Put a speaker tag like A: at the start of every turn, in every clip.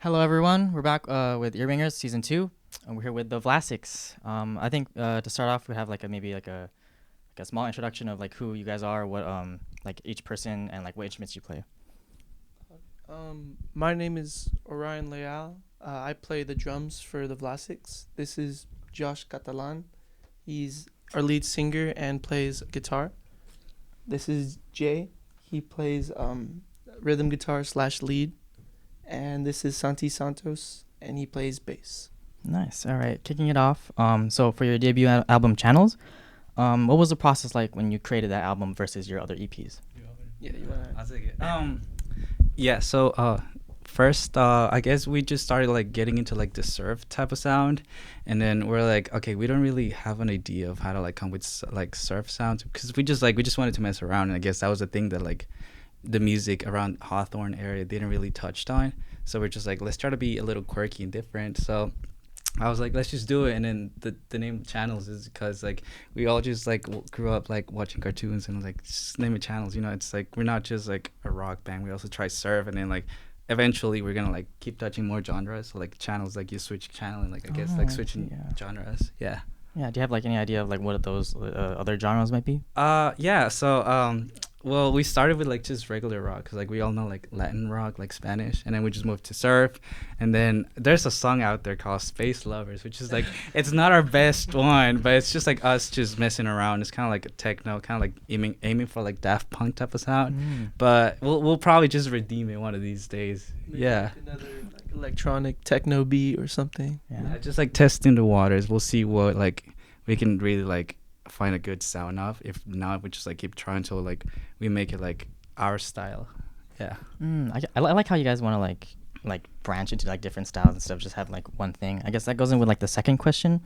A: Hello, everyone. We're back with Earringers Season 2, and we're here with the Vlasics. I think to start off, we have like a small introduction of like who you guys are, what like each person, and like what instruments you play.
B: My name is Orion Leal. I play the drums for the Vlasics. This is Josh Catalan. He's our lead singer and plays guitar. This is Jay. He plays rhythm guitar slash lead. And this is Santos, and he plays bass.
A: Nice. All right, kicking it off. So for your debut album, Channels, what was the process like when you created that album versus your other EPs?
B: Yeah, you wanna?
C: I'll take it. First, I guess we just started like getting into like the surf type of sound, and then we're like, okay, we don't really have an idea of how to like come with like surf sounds because we just wanted to mess around, and I guess that was the thing that like the music around Hawthorne area didn't really touched on. So we're just like, let's try to be a little quirky and different. So I was like, let's just do it. And then the name Channels is because like we all just like grew up like watching cartoons and like just name it Channels. You know, it's like we're not just like a rock band. We also try surf, and then like eventually we're gonna like keep touching more genres. So like channels, like you switch channel and like I guess like switching genres. Yeah.
A: Yeah. Do you have like any idea of like what those other genres might be?
C: Yeah. Well, we started with like just regular rock because like we all know like Latin rock, like Spanish, and then we just moved to surf, and then there's a song out there called Space Lovers, which is like it's not our best one, but it's just like us just messing around. It's kind of like a techno, kind of like aiming for like Daft Punk type of sound, but we'll probably just redeem it one of these days.
B: Maybe
C: Yeah.
B: like another like electronic techno beat or something.
C: Yeah, just like testing the waters. We'll see what like we can really like find a good sound of. If not, we just like keep trying till like we make it like our style. Yeah.
A: I like how you guys want to like branch into like different styles instead of just have like one thing. I guess that goes in with like the second question.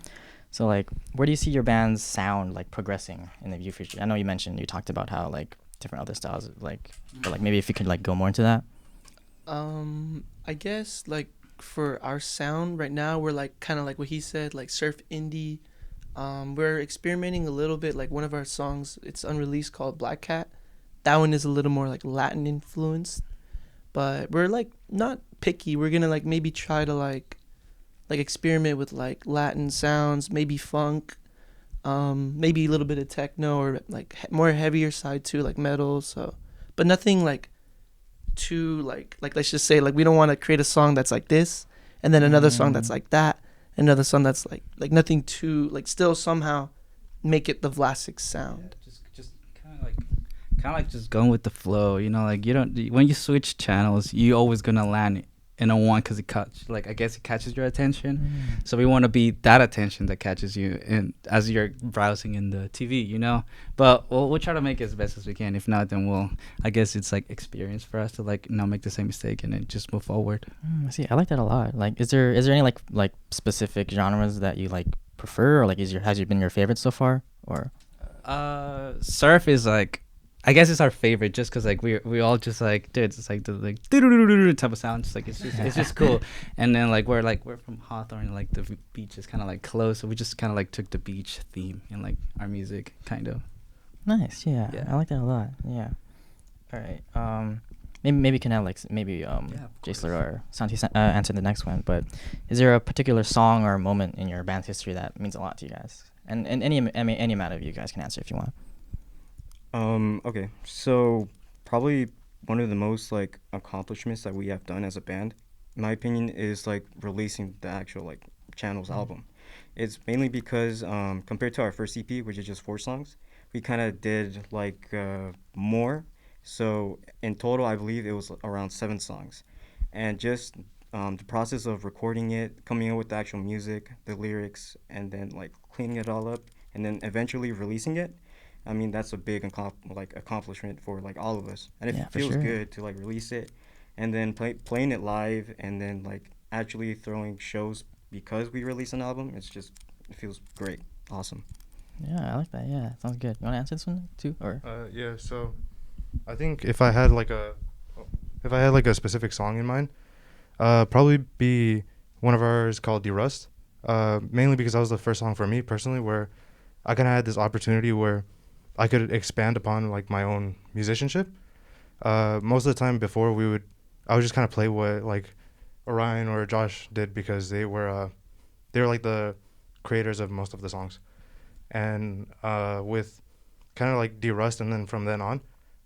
A: So like, where do you see your band's sound like progressing in the future? I know you talked about how like different other styles like, but like maybe if you could like go more into that.
B: I guess like for our sound right now, we're like kind of like what he said, like surf indie. We're experimenting a little bit. Like one of our songs, it's unreleased, called Black Cat. That one is a little more like Latin influenced, but we're like not picky. We're gonna like maybe try to like experiment with like Latin sounds, maybe funk, maybe a little bit of techno or like more heavier side too, like metal. So, but nothing like too like let's just say like we don't want to create a song that's like this, and then another song that's like that, another song that's like nothing too like still somehow make it the Vlasic sound.
C: Yeah, just kind of like just going with the flow. You know, like you don't when you switch channels, you always gonna land in a one because I guess it catches your attention. So we want to be that attention that catches you in as you're browsing in the TV. You know, but we'll try to make it as best as we can. If not, then I guess it's like experience for us to like not make the same mistake and then just move forward.
A: See, I like that a lot. Like, is there any like specific genres that you like prefer, or like has it been your favorite so far, or?
C: Surf is like, I guess it's our favorite just because like we all just like, dude, it's like the like doo-doo-doo-doo-doo type of sound. It's like it's just cool. And then like we're from Hawthorne, and like the beach is kind of like close, so we just kind of like took the beach theme in like our music, kind of.
A: Nice, yeah. I like that a lot. Yeah. All right. Maybe can have like Jason or Santi answer the next one. But is there a particular song or moment in your band's history that means a lot to you guys? And any amount of you guys can answer if you want.
D: Okay, so probably one of the most like accomplishments that we have done as a band, in my opinion, is like releasing the actual like Channels album. It's mainly because compared to our first EP, which is just 4 songs, we kind of did like more. So in total, I believe it was around 7 songs, and just the process of recording it, coming up with the actual music, the lyrics, and then like cleaning it all up, and then eventually releasing it. I mean, that's a big accomplishment for like all of us, and it feels good to like release it, and then playing it live, and then like actually throwing shows because we release an album. It feels great, awesome.
A: Yeah, I like that. Yeah, sounds good. You want to answer this one too, or?
E: Yeah. So, I think if I had like a specific song in mind, probably be one of ours called "Derust." Mainly because that was the first song for me personally where I kind of had this opportunity where I could expand upon like my own musicianship. Most of the time before I would just kind of play what like Orion or Josh did, because they were like the creators of most of the songs. And with kind of like de-rust, and then from then on,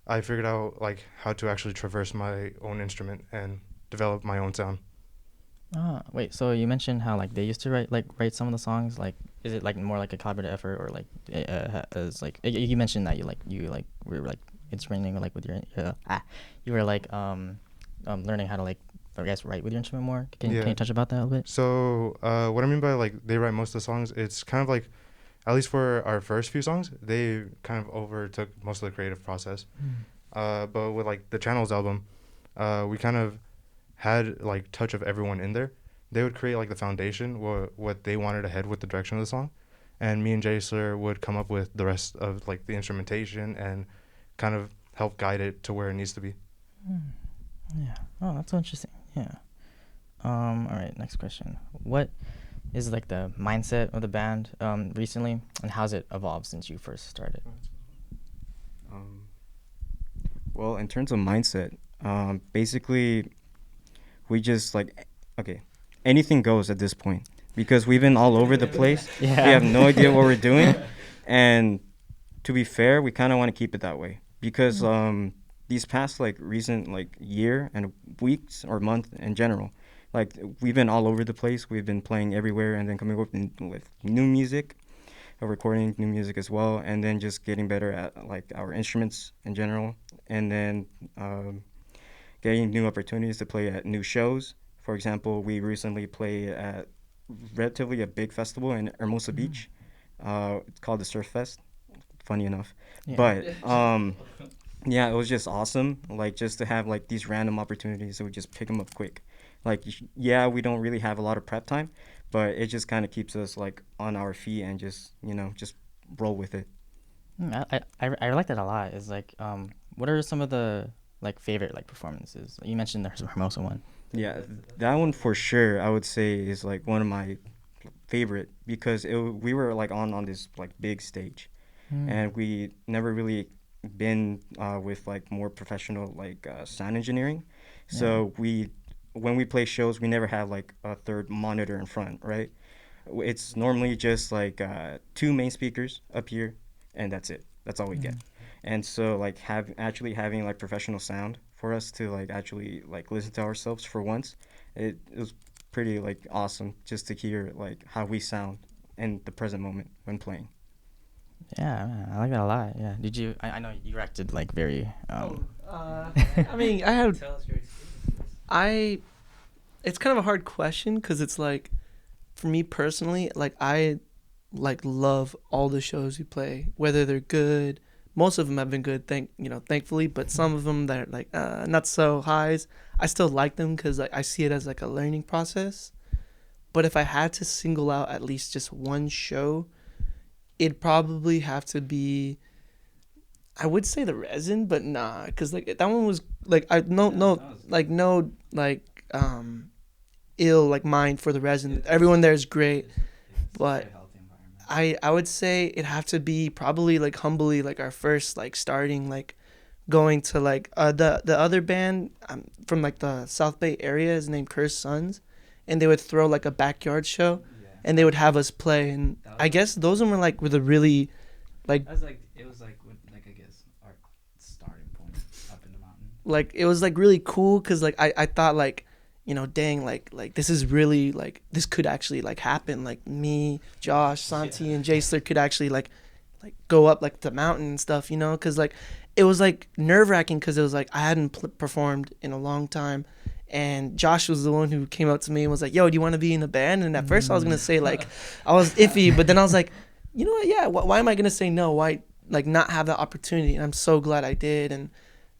E: I figured out like how to actually traverse my own instrument and develop my own sound.
A: Wait, so you mentioned how like they used to write some of the songs. Like, is it like more like a collaborative effort, or like as like you mentioned that you were like instrumenting like with your you were like learning how to like, I guess, write with your instrument more. Can you touch about that a little bit?
E: So what I mean by like they write most of the songs, it's kind of like, at least for our first few songs, they kind of overtook most of the creative process. But with like the Channels album, we kind of had like touch of everyone in there. They would create like the foundation, what they wanted ahead with the direction of the song, and me and Jacer would come up with the rest of like the instrumentation and kind of help guide it to where it needs to be.
A: Yeah. Oh, that's so interesting. Yeah. All right. Next question. What is like the mindset of the band recently, and how's it evolved since you first started?
D: Well, in terms of mindset, basically, we just like, okay, anything goes at this point, because we've been all over the place.
A: Yeah.
D: We have no idea what we're doing, and to be fair, we kind of want to keep it that way, because these past like recent like year and weeks or month in general, like we've been all over the place. We've been playing everywhere, and then coming up with new music, recording new music as well, and then just getting better at like our instruments in general, and then getting new opportunities to play at new shows. For example, we recently played at relatively a big festival in Hermosa Beach. It's called the Surf Fest, funny enough.
A: Yeah.
D: But yeah, it was just awesome, like just to have like these random opportunities, so we just pick them up quick. Like, yeah, we don't really have a lot of prep time, but it just kind of keeps us like on our feet and just, just roll with it.
A: I like that a lot. Is like, what are some of the like favorite like performances? You mentioned the Hermosa one.
D: Yeah, that one for sure, I would say, is like one of my favorite, because we were like on this like big stage, and we never really been with like more professional like sound engineering. So when we play shows, we never have like a third monitor in front, right? It's normally just like 2 main speakers up here, and that's it. That's all we get. And so like having like professional sound for us to like actually like listen to ourselves for once, it was pretty like awesome just to hear like how we sound in the present moment when playing.
A: Yeah, man, I like that a lot. Yeah. Did you? I know you acted like very.
B: I mean, I had.
C: Tell us your experiences.
B: It's kind of a hard question, because it's like, for me personally, like I like love all the shows we play, whether they're good. Most of them have been good, thankfully, but some of them that are like not so highs, I still like them, because like I see it as like a learning process. But if I had to single out at least just one show, it'd probably have to be, I would say the Resin, but nah, because like that one was like ill like mind for the Resin. Everyone there is great, but I would say it'd have to be probably like Humbly, like our first like starting like going to like the other band from like the South Bay area is named Cursed Sons, and they would throw like a backyard show, and they would have us play, and I guess those were like with a really like
C: That was like, it was like I guess our starting point up in the mountain.
B: like it was like really cool, because like I thought like, dang, like this is really like, this could actually like happen, like me, Josh, Santi, and Jacer could actually like go up like the mountain and stuff, because like it was like nerve-wracking, because it was like I hadn't performed in a long time, and Josh was the one who came up to me and was like, yo, do you want to be in the band? And at first I was gonna say like I was iffy, but then I was like, you know what, yeah, why am I gonna say no? Why like not have that opportunity? And I'm so glad I did. And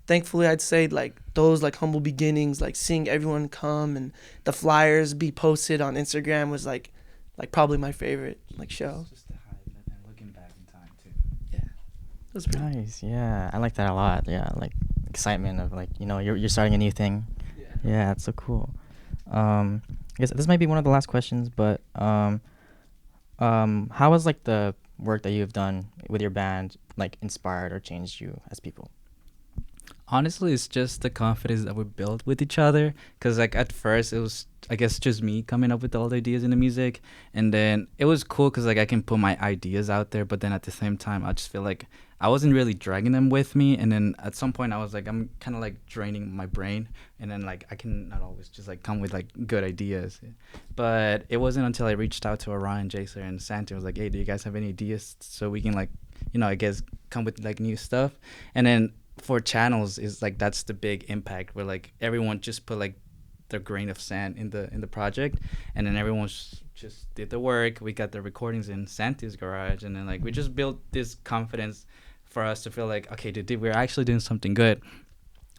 B: thankfully, I'd say like those like humble beginnings, like seeing everyone come and the flyers be posted on Instagram was like probably my favorite like show.
C: It's just the hype and looking back in time too.
B: Yeah, it was pretty.
A: Nice. Yeah, I like that a lot. Yeah, like excitement of like, you're starting a new thing. Yeah, it's so cool. I guess this might be one of the last questions, but how has like the work that you have done with your band like inspired or changed you as people?
C: Honestly, it's just the confidence that we built with each other. Cause like at first it was, I guess, just me coming up with all the ideas in the music, and then it was cool because like I can put my ideas out there. But then at the same time, I just feel like I wasn't really dragging them with me. And then at some point, I was like, I'm kind of like draining my brain, and then like I can not always just like come with like good ideas. But it wasn't until I reached out to Orion, Jason, and Santos. I was like, hey, do you guys have any ideas so we can like, I guess come with like new stuff, and then for channels is like that's the big impact where like everyone just put like their grain of sand in the project, and then everyone just did the work. We got the recordings in Santi's garage, and then like we just built this confidence for us to feel like, okay, dude, we're actually doing something good.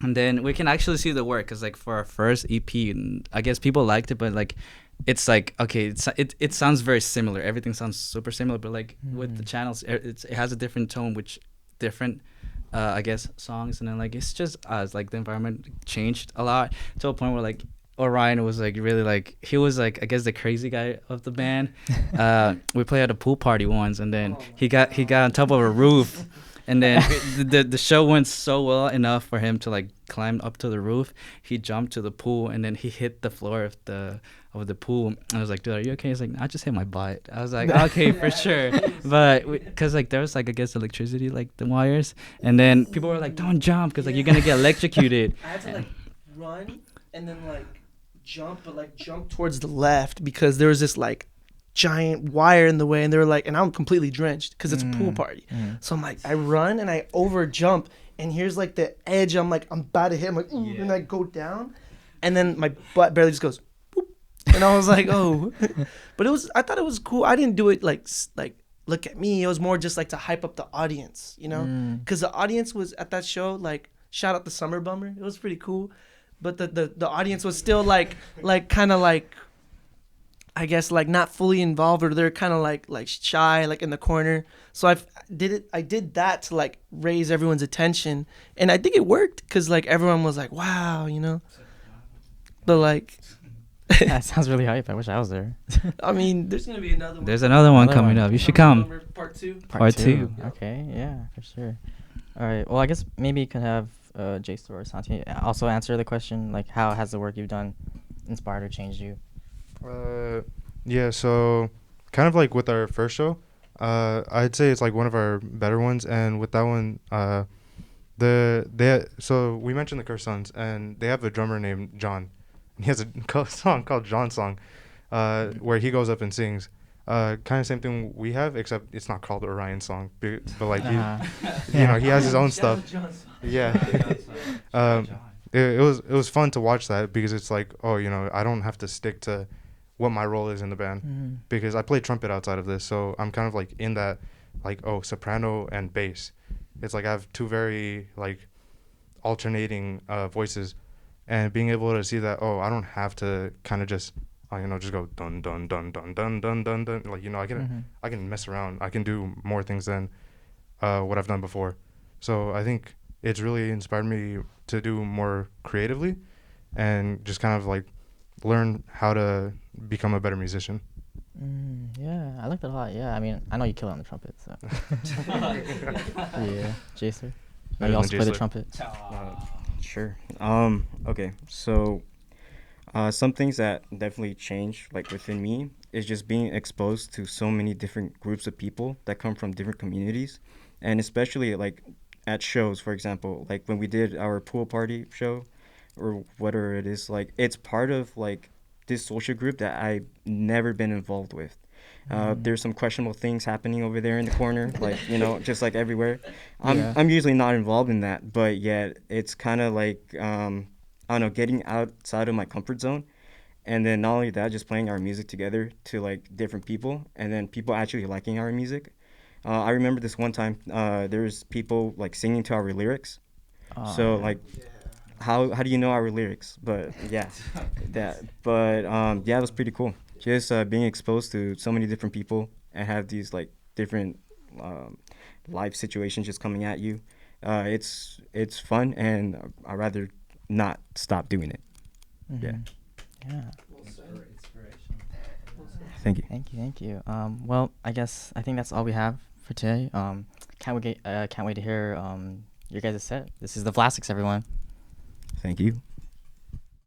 C: And then we can actually see the work, because like for our first EP, I guess people liked it, but like it's like, okay, it sounds very similar, everything sounds super similar, but like with the channels it has a different tone, which different I guess songs, and then like it's just us, like the environment changed a lot to a point where like Orion was like really like, he was like, I guess, the crazy guy of the band. We played at a pool party once, and then he got on top of a roof, and then the show went so well enough for him to like climb up to the roof. He jumped to the pool, and then he hit the floor of the pool. I was like, dude, are you okay? He's like, I just hit my butt. I was like, okay, for sure. But because like there was like, I guess, electricity, like the wires, and then people were like, don't jump, because like you're gonna get electrocuted.
B: I had to like run and then like jump, but like jump towards the left because there was this like giant wire in the way, and they were like, and I'm completely drenched because it's a pool party. So I'm like, I run and I over jump, and here's like the edge. I'm like, I'm about to hit. I'm like, ooh, and I go down, and then my butt barely just goes, boop, and I was like, oh. But I thought it was cool. I didn't do it like look at me. It was more just like to hype up the audience, because the audience was at that show. Like, shout out the Summer Bummer. It was pretty cool. But the audience was still like kind of like, I guess, like not fully involved, or they're kind of like shy, like in the corner. So I did that to like raise everyone's attention, and I think it worked, because like everyone was like, wow, But like,
A: That sounds really hype. I wish I was there.
B: I mean, there's gonna be another one.
C: There's another one coming up. You should come.
B: Part 2.
C: Part two.
A: Okay, yeah, for sure. All right. Well, I guess maybe you could have Jason or Santi also answer the question, like, how has the work you've done inspired or changed you?
E: Yeah, so kind of like with our first show, I'd say it's like one of our better ones. And with that one, so we mentioned the Curse Sons, and they have a drummer named John. And he has a song called John Song, where he goes up and sings. Kind of same thing we have, except it's not called Orion Song, but like he has his own stuff. Yeah. It was fun to watch that, because it's like, oh, I don't have to stick to what my role is in the band, because I play trumpet outside of this, so I'm kind of like in that, like, oh, soprano and bass. It's like I have two very like alternating voices, and being able to see that, oh, I don't have to kind of just just go dun dun dun dun dun dun dun dun, like, I can mess around. I can do more things than what I've done before. So I think it's really inspired me to do more creatively, and just kind of like learn how to become a better musician.
A: Yeah, I like that a lot. Yeah, I mean, I know you kill it on the trumpet, so. Yeah, Jason. You also play the trumpet.
D: Sure. Okay. So, some things that definitely changed, like, within me, is just being exposed to so many different groups of people that come from different communities, and especially like at shows, for example, like when we did our pool party show, or whatever it is, like, it's part of like this social group that I've never been involved with. There's some questionable things happening over there in the corner, like, just like everywhere. I'm usually not involved in that, but yet it's kind of like, I don't know, getting outside of my comfort zone. And then not only that, just playing our music together to like different people, and then people actually liking our music. I remember this one time, there's people like singing to our lyrics. So like, how do you know our lyrics? But yeah, it was pretty cool. Just being exposed to so many different people and have these like different life situations just coming at you. It's fun, and I'd rather not stop doing it. Yeah. Thank you. Well, I think that's all we have for today. Can't wait to hear
A: your guys' set. This is the Vlasics, everyone.
D: Thank you.